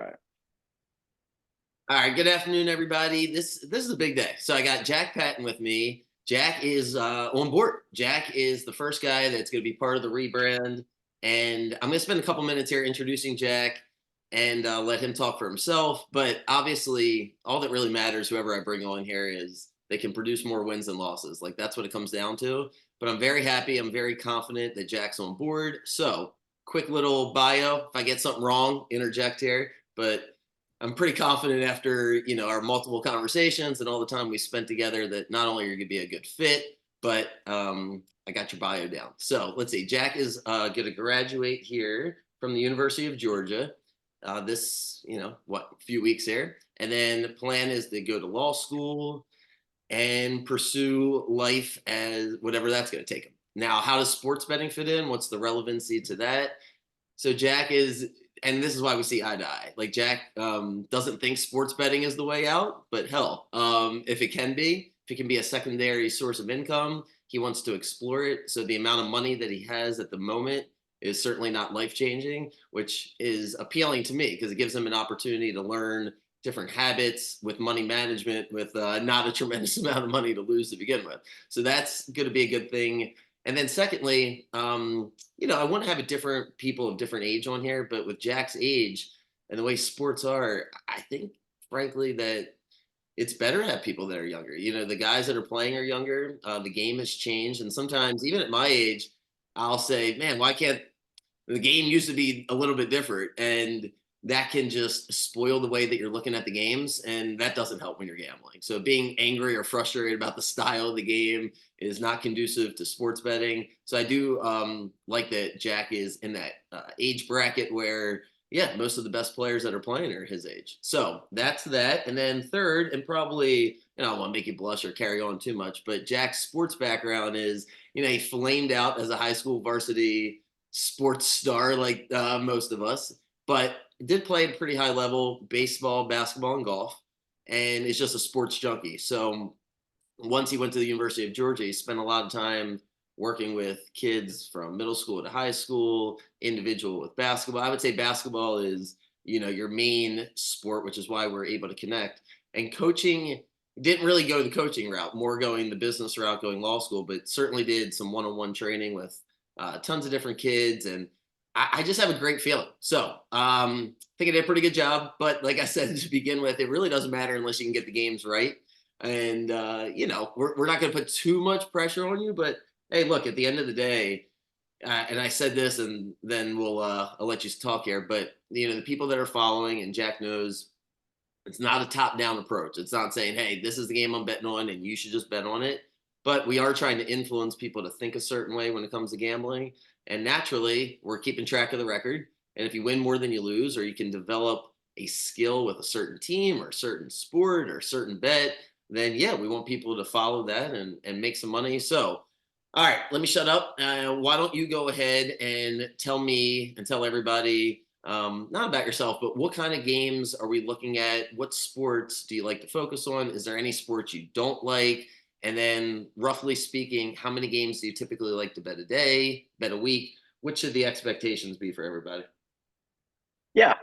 All right. All right, good afternoon, everybody. This is a big day. So I got Jack Patton with me. Jack is on board. Jack is the first guy that's going to be part of the rebrand, and I'm going to spend a couple minutes here introducing Jack and let him talk for himself. But obviously, all that really matters, whoever I bring on here, is they can produce more wins than losses. Like that's what it comes down to. But I'm very happy. I'm very confident that Jack's on board. So, quick little bio. If I get something wrong, interject here. But I'm pretty confident after our multiple conversations and all the time we spent together that not only are you going to be a good fit, but I got your bio down. So let's see. Jack is going to graduate here from the University of Georgia. This few weeks here, and then the plan is to go to law school and pursue life as whatever that's going to take him. Now, how does sports betting fit in? What's the relevancy to that? So Jack is, and this is why we see eye to eye. Like Jack doesn't think sports betting is the way out, but hell, if it can be a secondary source of income, he wants to explore it. So the amount of money that he has at the moment is certainly not life changing, which is appealing to me because it gives him an opportunity to learn different habits with money management with not a tremendous amount of money to lose to begin with. So that's going to be a good thing. And then secondly, I want to have a different people of different age on here, but with Jack's age and the way sports are, I think frankly that it's better to have people that are younger. The guys that are playing are younger. The game has changed, and sometimes even at my age, I'll say, "Man, why can't the game used to be a little bit different?" And that can just spoil the way that you're looking at the games, and that doesn't help when you're gambling. So being angry or frustrated about the style of the game is not conducive to sports betting. So I do like that Jack is in that age bracket where, yeah, most of the best players that are playing are his age. So that's that. And then third, and probably, I don't want to make you blush or carry on too much, but Jack's sports background is, he flamed out as a high school varsity sports star like most of us, but did play at a pretty high level baseball, basketball, and golf, and is just a sports junkie. So once he went to the University of Georgia, he spent a lot of time working with kids from middle school to high school, individual with basketball. I would say basketball is, your main sport, which is why we're able to connect. And coaching didn't really go the coaching route, more going the business route, going law school, but certainly did some one-on-one training with tons of different kids. And I just have a great feeling. So I think I did a pretty good job. But like I said to begin with, it really doesn't matter unless you can get the games right. And we're not going to put too much pressure on you, but hey, look, at the end of the day, and I said this, and then I'll let you talk here. But the people that are following, and Jack knows, it's not a top-down approach. It's not saying, hey, this is the game I'm betting on, and you should just bet on it. But we are trying to influence people to think a certain way when it comes to gambling. And naturally, we're keeping track of the record. And if you win more than you lose, or you can develop a skill with a certain team or a certain sport or a certain bet, then yeah, we want people to follow that and make some money. So, all right, let me shut up. Why don't you go ahead and tell me and tell everybody, not about yourself, but what kind of games are we looking at? What sports do you like to focus on? Is there any sports you don't like? And then, roughly speaking, how many games do you typically like to bet a day, bet a week? What should the expectations be for everybody? Yeah.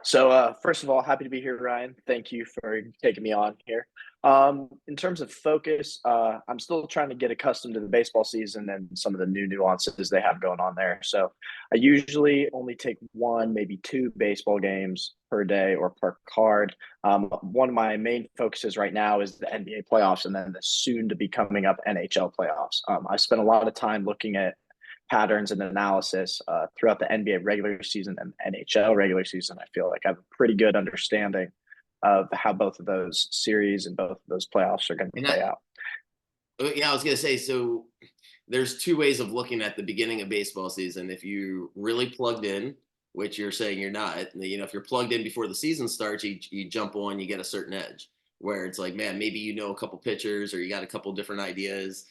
First of all, happy to be here, Ryan. Thank you for taking me on here. In terms of focus, I'm still trying to get accustomed to the baseball season and some of the new nuances they have going on there. So I usually only take one, maybe two baseball games per day or per card. One of my main focuses right now is the NBA playoffs and then the soon to be coming up NHL playoffs. I spent a lot of time looking at patterns and analysis throughout the NBA regular season and NHL regular season. I feel like I have a pretty good understanding of how both of those series and both of those playoffs are going to And play out. yeah, I was gonna say, so there's two ways of looking at the beginning of baseball season. If you really plugged in, which you're saying you're not, if you're plugged in before the season starts, you jump on, you get a certain edge. Where it's like, man, maybe a couple pitchers or you got a couple different ideas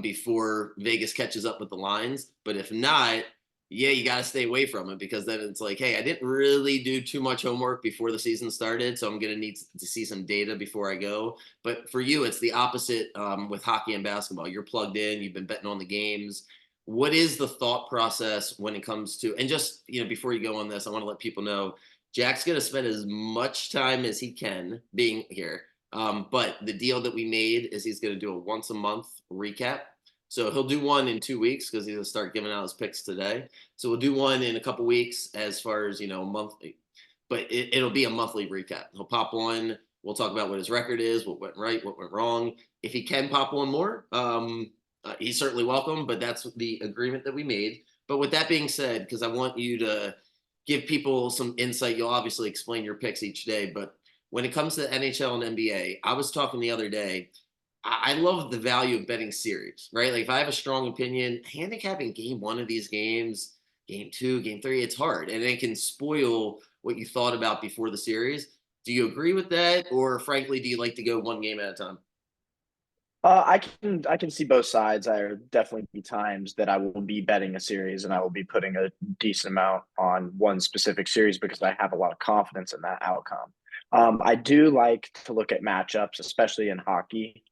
before Vegas catches up with the lines. But if not, yeah, you got to stay away from it because then it's like, hey, I didn't really do too much homework before the season started, so I'm going to need to see some data before I go. But for you, it's the opposite with hockey and basketball. You're plugged in, you've been betting on the games. What is the thought process when it comes to, and just, before you go on this, I want to let people know Jack's going to spend as much time as he can being here. But the deal that we made is he's going to do a once a month recap. So he'll do one in 2 weeks because he's going to start giving out his picks today. So we'll do one in a couple weeks as far as, monthly, but it'll be a monthly recap. He'll pop one. We'll talk about what his record is, what went right, what went wrong. If he can pop one more, he's certainly welcome, but that's the agreement that we made. But with that being said, because I want you to give people some insight, you'll obviously explain your picks each day, but when it comes to NHL and NBA, I was talking the other day, I love the value of betting series, right? Like if I have a strong opinion, handicapping game one of these games, game two, game three, it's hard and it can spoil what you thought about before the series. Do you agree with that? Or frankly, do you like to go one game at a time? I can see both sides. There will definitely be times that I will be betting a series and I will be putting a decent amount on one specific series because I have a lot of confidence in that outcome. I do like to look at matchups, especially in hockey.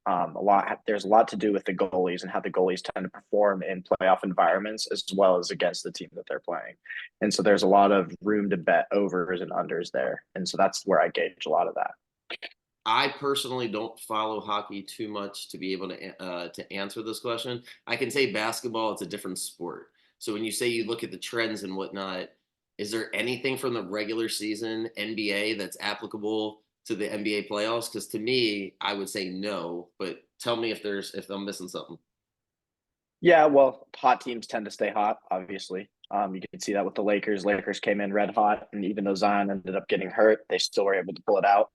There's a lot to do with the goalies and how the goalies tend to perform in playoff environments as well as against the team that they're playing. And so there's a lot of room to bet overs and unders there. And so that's where I gauge a lot of that. I personally don't follow hockey too much to be able to answer this question. I can say basketball; it's a different sport. So when you say you look at the trends and whatnot, is there anything from the regular season NBA that's applicable to the NBA playoffs? Because to me, I would say no. But tell me if I'm missing something. Yeah, well, hot teams tend to stay hot, obviously. You can see that with the Lakers. Lakers came in red hot, and even though Zion ended up getting hurt, they still were able to pull it out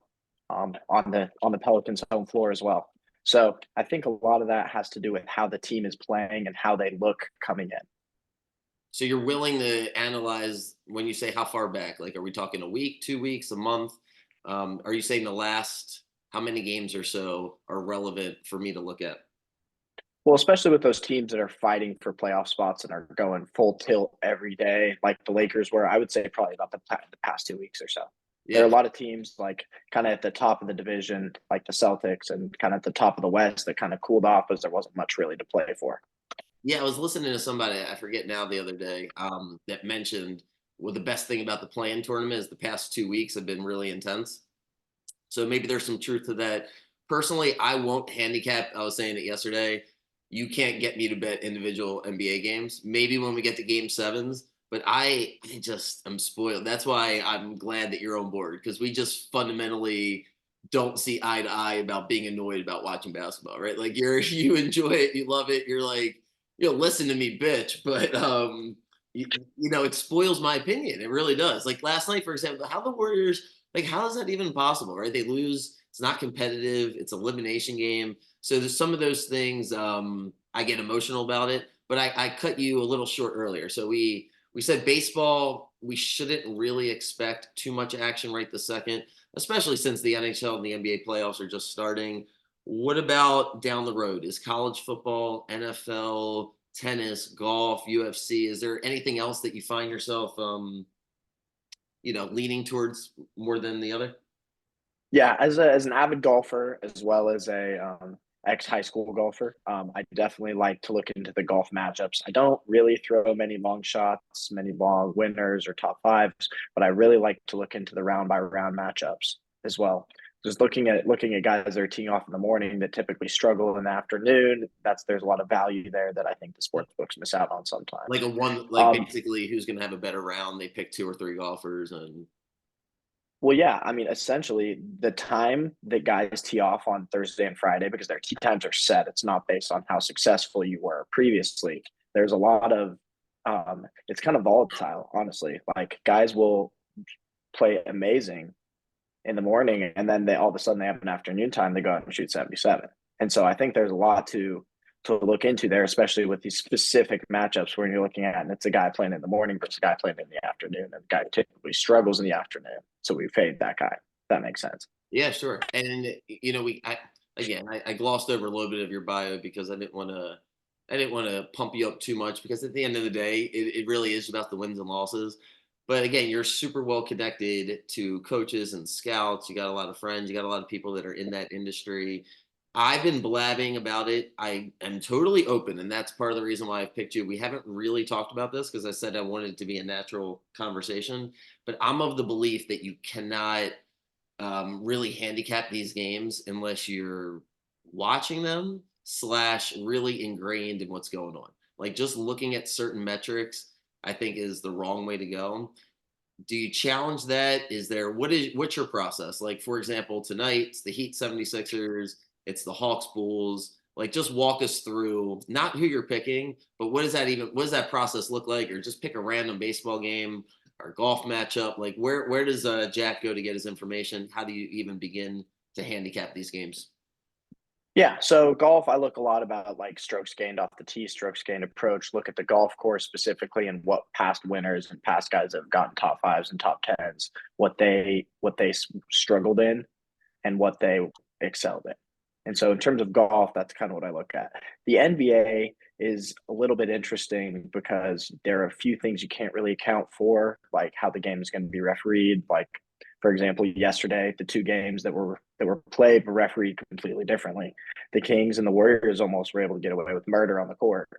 on the Pelicans' home floor as well. So I think a lot of that has to do with how the team is playing and how they look coming in. So you're willing to analyze when you say how far back? Like, are we talking a week, 2 weeks, a month? Are you saying the last how many games or so are relevant for me to look at? Well, especially with those teams that are fighting for playoff spots and are going full tilt every day, like the Lakers were, I would say probably about the past 2 weeks or so. There are Yeah. a lot of teams like kind of at the top of the division, like the Celtics, and kind of at the top of the West that kind of cooled off as there wasn't much really to play for. Yeah, I was listening to somebody, I forget now the other day, that mentioned well, the best thing about the play-in tournament is the past 2 weeks have been really intense. So maybe there's some truth to that. Personally, I won't handicap. I was saying it yesterday. You can't get me to bet individual NBA games. Maybe when we get to game sevens, but I just I'm spoiled. That's why I'm glad that you're on board because we just fundamentally don't see eye to eye about being annoyed about watching basketball, right? Like you enjoy it, you love it, you're like, listen to me, bitch. But it spoils my opinion. It really does. Like last night, for example, how the Warriors like, how is that even possible, right? They lose. It's not competitive. It's elimination game. So there's some of those things. I get emotional about it, but I cut you a little short earlier. So we said baseball. We shouldn't really expect too much action right this second, especially since the NHL and the NBA playoffs are just starting. What about down the road? Is college football, NFL, tennis, golf, UFC? Is there anything else that you find yourself leaning towards more than the other? Yeah, as an avid golfer as well as a ex high school golfer, I definitely like to look into the golf matchups. I don't really throw many long shots, many long winners or top fives, but I really like to look into the round by round matchups as well. Just looking at guys that are teeing off in the morning that typically struggle in the afternoon. There's a lot of value there that I think the sports books miss out on Like sometimes. a one, like Um, basically who's going to have a better round? They pick two or three golfers, and Well, yeah, I mean, essentially, the time that guys tee off on Thursday and Friday, because their tee times are set, it's not based on how successful you were previously. There's a lot of, it's kind of volatile, honestly. Like guys will play amazing in the morning, and then they all of a sudden they have an afternoon time, they go out and shoot 77. And so I think there's a lot to look into there, especially with these specific matchups where you're looking at, and it's a guy playing in the morning versus a guy playing in the afternoon, and the guy typically struggles in the afternoon. So we fade that guy. That makes sense. yeah, sure. And I glossed over a little bit of your bio because I didn't want to pump you up too much because at the end of the day, it really is about the wins and losses. But again, you're super well connected to coaches and scouts. You got a lot of friends. You got a lot of people that are in that industry. I've been blabbing about it. I am totally open, and that's part of the reason why I've picked you. We haven't really talked about this because I said I wanted it to be a natural conversation, but I'm of the belief that you cannot really handicap these games unless you're watching them slash really ingrained in what's going on. Like just looking at certain metrics, I think is the wrong way to go. Do you challenge that? What's your process? Like, for example, tonight it's the Heat 76ers, it's the Hawks Bulls. Like, just walk us through not who you're picking, but what does that process look like? Or just pick a random baseball game or golf matchup. Like, where does Jack go to get his information? How do you even begin to handicap these games? Yeah, so golf, I look a lot about like strokes gained off the tee, strokes gained approach. Look at the golf course specifically and what past winners and past guys that have gotten top fives and top tens, what they struggled in and what they excelled in. And so, in terms of golf, that's kind of what I look at. The NBA is a little bit interesting because there are a few things you can't really account for, like how the game is going to be refereed. Like, for example, yesterday, the two games that were played were refereed completely differently. The Kings and the Warriors almost were able to get away with murder on the court,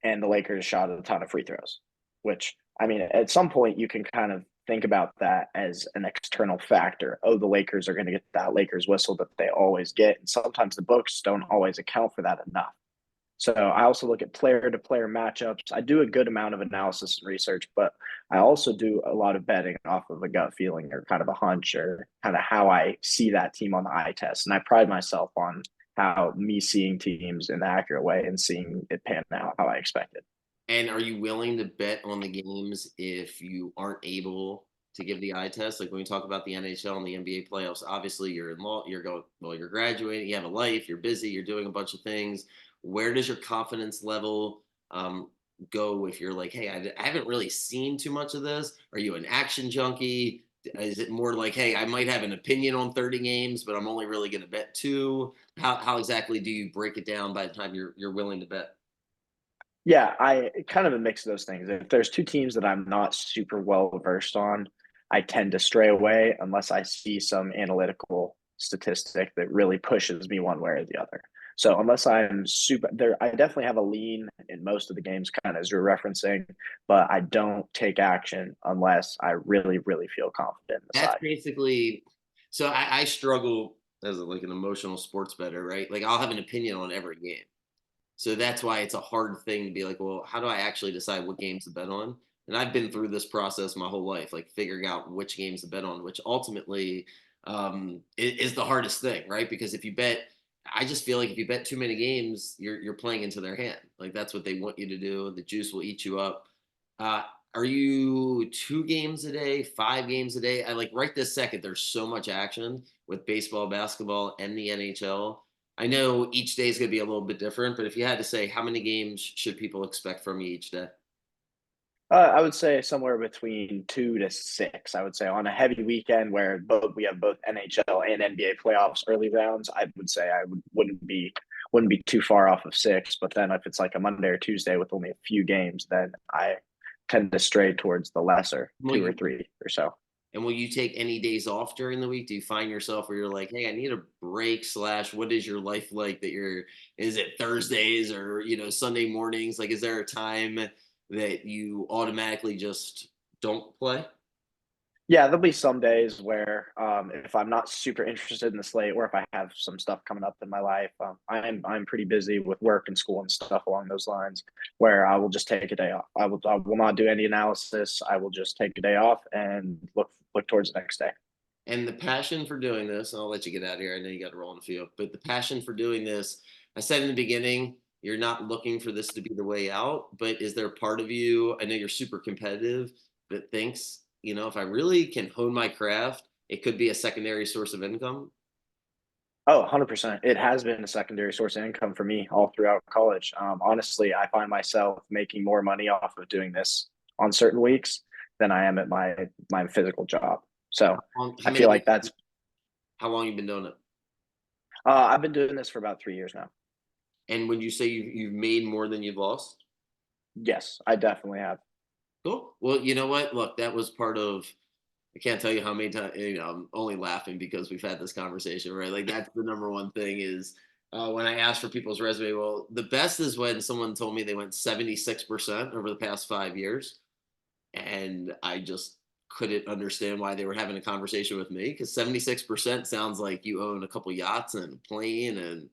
and the Lakers shot a ton of free throws, which I mean, at some point you can kind of think about that as an external factor. Oh, the Lakers are going to get that Lakers whistle that they always get. And sometimes the books don't always account for that enough. So I also look at player to player matchups. I do a good amount of analysis and research, but I also do a lot of betting off of a gut feeling or kind of a hunch or kind of how I see that team on the eye test. And I pride myself on how me seeing teams in the accurate way and seeing it pan out how I expected. And are you willing to bet on the games if you aren't able to give the eye test? Like when we talk about the NHL and the NBA playoffs, obviously you're in law, you're graduating, you have a life, you're busy, you're doing a bunch of things. Where does your confidence level go if you're like, hey, I haven't really seen too much of this? Are you an action junkie? Is it more like, hey, I might have an opinion on 30 games, but I'm only really going to bet two? How exactly do you break it down by the time you're willing to bet? Yeah, I kind of a mix of those things. If there's two teams that I'm not super well versed on, I tend to stray away unless I see some analytical statistic that really pushes me one way or the other. So unless I'm super there, I definitely have a lean in most of the games, kind of as you're referencing, but I don't take action unless I really, really feel confident in the That's side. basically so I struggle as like an emotional sports bettor, right? Like I'll have an opinion on every game. So that's why it's a hard thing to be like, well, how do I actually decide what games to bet on? And I've been through this process my whole life, like figuring out which games to bet on, which ultimately is the hardest thing, right? Because if you bet, I just feel like if you bet too many games, you're playing into their hand. Like that's what they want you to do. The juice will eat you up. Uh, are you 2 games a day, 5 games a day? I like right this second. There's so much action with baseball, basketball, and the NHL. I know each day is going to be a little bit different, but if you had to say how many games should people expect from you each day? I would say somewhere between 2 to 6. I would say on a heavy weekend where we have both NHL and NBA playoffs early rounds. I would say wouldn't be too far off of 6. But then if it's like a Monday or Tuesday with only a few games, then I tend to stray towards the lesser Will two or you, three or so. and will you take any days off during the week? Do you find yourself where you're like, hey, I need a break slash what is your life like is it Thursdays or, Sunday mornings? Like, is there a time that you automatically just don't play? Yeah, there'll be some days where if I'm not super interested in the slate, or if I have some stuff coming up in my life, I'm pretty busy with work and school and stuff along those lines, where I will just take a day off. I will not do any analysis. I will just take a day off and look towards the next day. And the passion for doing this, and I'll let you get out of here. I know you got to roll in a few, but the passion for doing this, I said in the beginning, you're not looking for this to be the way out, but is there a part of you, I know you're super competitive, that thinks, if I really can hone my craft, it could be a secondary source of income? Oh, 100%. It has been a secondary source of income for me all throughout college. Honestly, I find myself making more money off of doing this on certain weeks than I am at my physical job. So How I many feel like games, that's how long you been doing it? I've been doing this for about 3 years now. And would you say you've made more than you've lost? Yes, I definitely have. Cool. Well, you know what? Look, that was part of I can't tell you how many times, I'm only laughing because we've had this conversation, right? Like that's the number one thing is when I ask for people's resume. Well, the best is when someone told me they went 76% over the past 5 years. And I just couldn't understand why they were having a conversation with me because 76% sounds like you own a couple yachts and a plane and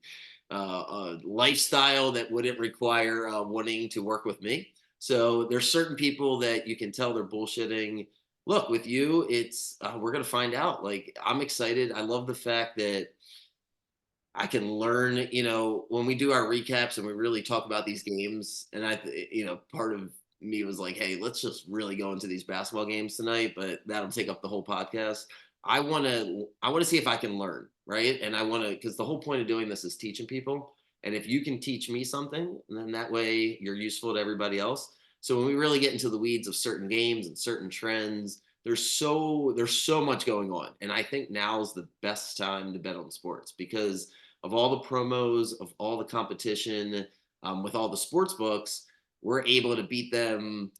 a lifestyle that wouldn't require wanting to work with me. So there's certain people that you can tell they're bullshitting. Look, with you, it's we're gonna find out. Like I'm excited. I love the fact that I can learn, when we do our recaps and we really talk about these games, and part of me was like, hey, let's just really go into these basketball games tonight, but that'll take up the whole podcast. I want to see if I can learn, right? And I want to because the whole point of doing this is teaching people. And if you can teach me something, then that way you're useful to everybody else. So when we really get into the weeds of certain games and certain trends, there's so much going on. And I think now's the best time to bet on sports because of all the promos, of all the competition, with all the sports books, we're able to beat them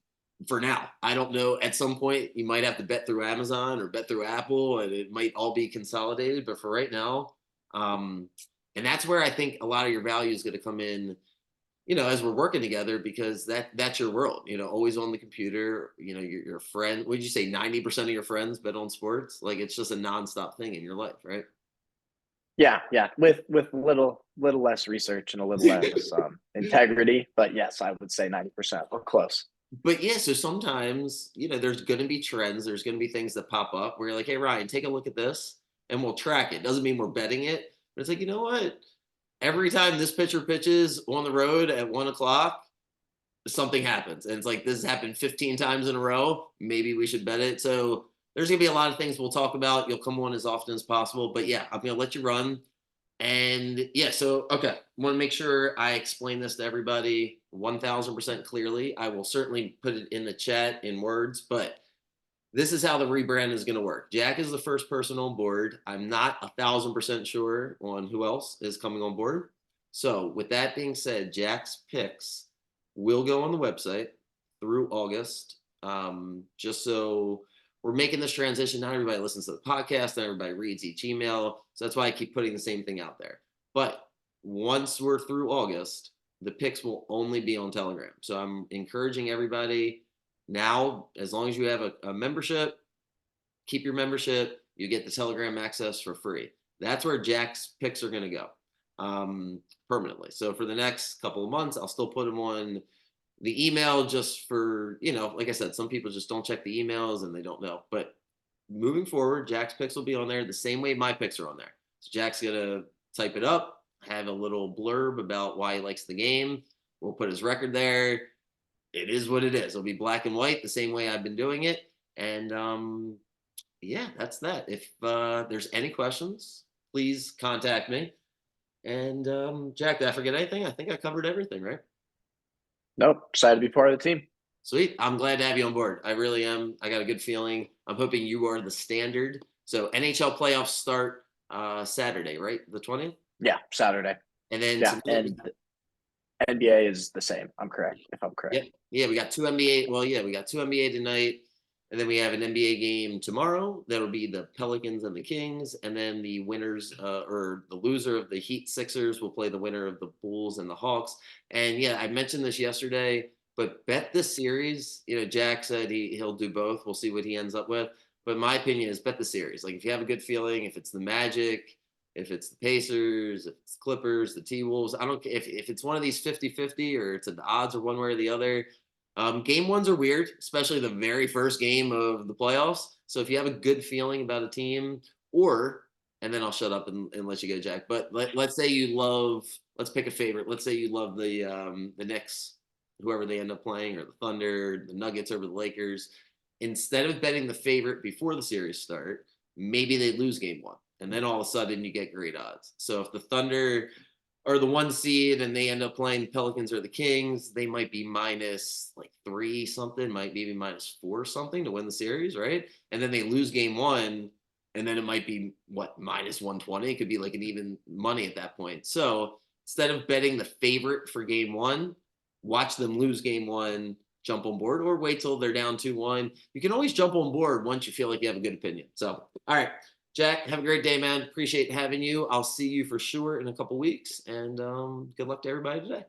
for now. I don't know. At some point, you might have to bet through Amazon or bet through Apple, and it might all be consolidated. But for right now, and that's where I think a lot of your value is going to come in. As we're working together, because that's your world. Always on the computer. Your friend. Would you say 90% of your friends bet on sports? Like it's just a nonstop thing in your life, right? Yeah, yeah, with little less research and a little less integrity, but yes, I would say 90% or close. But yeah, so sometimes, there's going to be trends. There's going to be things that pop up where you're like, hey, Ryan, take a look at this and we'll track it. Doesn't mean we're betting it, but it's like, you know what? Every time this pitcher pitches on the road at 1 o'clock, something happens. And it's like, this has happened 15 times in a row. Maybe we should bet it. So there's going to be a lot of things we'll talk about. You'll come on as often as possible. But yeah, I'm going to let you run. And yeah, so okay, I want to make sure I explain this to everybody 1000% clearly. I will certainly put it in the chat in words, but this is how the rebrand is going to work. Jack is the first person on board. I'm not 1000% sure on who else is coming on board. So, with that being said, Jack's picks will go on the website through August. Just so we're making this transition. Not everybody listens to the podcast, not everybody reads each email. So that's why I keep putting the same thing out there. But once we're through August, the picks will only be on Telegram. So I'm encouraging everybody now, as long as you have a membership, keep your membership. You get the Telegram access for free. That's where Jack's picks are going to go permanently. So for the next couple of months, I'll still put them on the email just for, like I said, some people just don't check the emails and they don't know. But moving forward, Jack's picks will be on there the same way my picks are on there. So Jack's going to type it up, have a little blurb about why he likes the game. We'll put his record there. It is what it is. It'll be black and white the same way I've been doing it. And yeah, that's that. If there's any questions, please contact me. And Jack, did I forget anything? I think I covered everything, right? Nope, excited to be part of the team. Sweet. I'm glad to have you on board. I really am. I got a good feeling. I'm hoping you are the standard. So NHL playoffs start Saturday, right? The 20th? Yeah, Saturday. And then yeah, and NBA is the same. I'm correct, if I'm correct. Yeah, we got two NBA. Well, yeah, we got two NBA tonight. And then we have an NBA game tomorrow. That'll be the Pelicans and the Kings. And then the winners or the loser of the Heat Sixers will play the winner of the Bulls and the Hawks. And yeah, I mentioned this yesterday, but bet this series. Jack said he'll do both. We'll see what he ends up with. But my opinion is bet the series. Like if you have a good feeling, if it's the Magic, if it's the Pacers, if it's Clippers, the T-Wolves, I don't care if it's one of these 50-50 or it's the odds are one way or the other. Game ones are weird, especially the very first game of the playoffs. So if you have a good feeling about a team, and then I'll shut up and let you go, Jack. But let's say you love, let's pick a favorite. Let's say you love the Knicks, whoever they end up playing, or the Thunder, the Nuggets over the Lakers. Instead of betting the favorite before the series start, maybe they lose game one. And then all of a sudden you get great odds. So if the Thunder are the 1 seed and they end up playing the Pelicans or the Kings, they might be minus like 3 something, might be even minus 4 something to win the series, right? And then they lose game one, and then it might be minus 120. It could be like an even money at that point. So instead of betting the favorite for game one, watch them lose game one, jump on board, or wait till they're down 2-1. You can always jump on board once you feel like you have a good opinion. So, all right, Jack, have a great day, man. Appreciate having you. I'll see you for sure in a couple weeks, and good luck to everybody today.